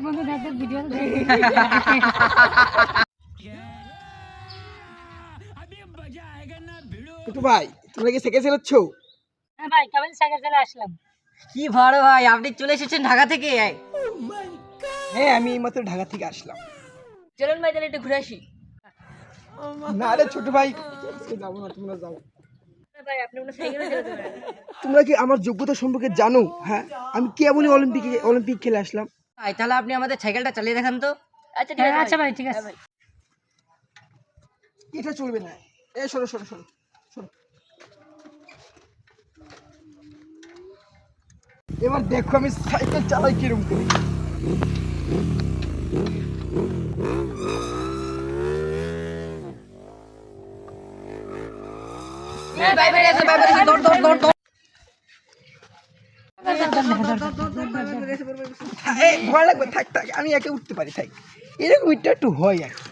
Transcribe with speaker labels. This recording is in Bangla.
Speaker 1: বন্ধুদের ভিডিও
Speaker 2: টুটু ভাই তোমরা কি সাইকেল চালাচ্ছ?
Speaker 1: হ্যাঁ ভাই, কেবল সাইকেল চালিয়ে আসলাম।
Speaker 3: কি ভালো ভাই, আপনি চলে এসেছেন ঢাকা থেকে?
Speaker 2: হ্যাঁ আমি এইমাত্র ঢাকা থেকে আসলাম।
Speaker 3: চলুন ভাই তাহলে একটু ঘুরে আসি।
Speaker 2: না রে ছোট ভাই, যাবো না, তোমরা যাও।
Speaker 3: ভাই আপনি কোনো সাইকেলে চালাতে পারেন?
Speaker 2: তোমরা কি আমার যোগ্যতা সম্পর্কে জানো? হ্যাঁ, আমি কেবলই অলিম্পিক খেলে আসলাম।
Speaker 3: ভাই তাহলে আপনি আমাদের সাইকেলটা চালিয়ে দেখান তো। আচ্ছা ঠিক আছে।
Speaker 1: আচ্ছা ভাই, ঠিক আছে।
Speaker 2: এটা চলবে না। এ সরো সরো সরো সরো। এবার দেখো আমি সাইকেল চালাই কিরকম করে।
Speaker 3: ভাই ভাই এসে ভাই ভাই দৌড় দৌড় দৌড় দৌড়।
Speaker 2: এই ভয় লাগবে, থাক থাক, আমি একে উঠতে পারি, থাক। এরকম একটু হয় আর কি।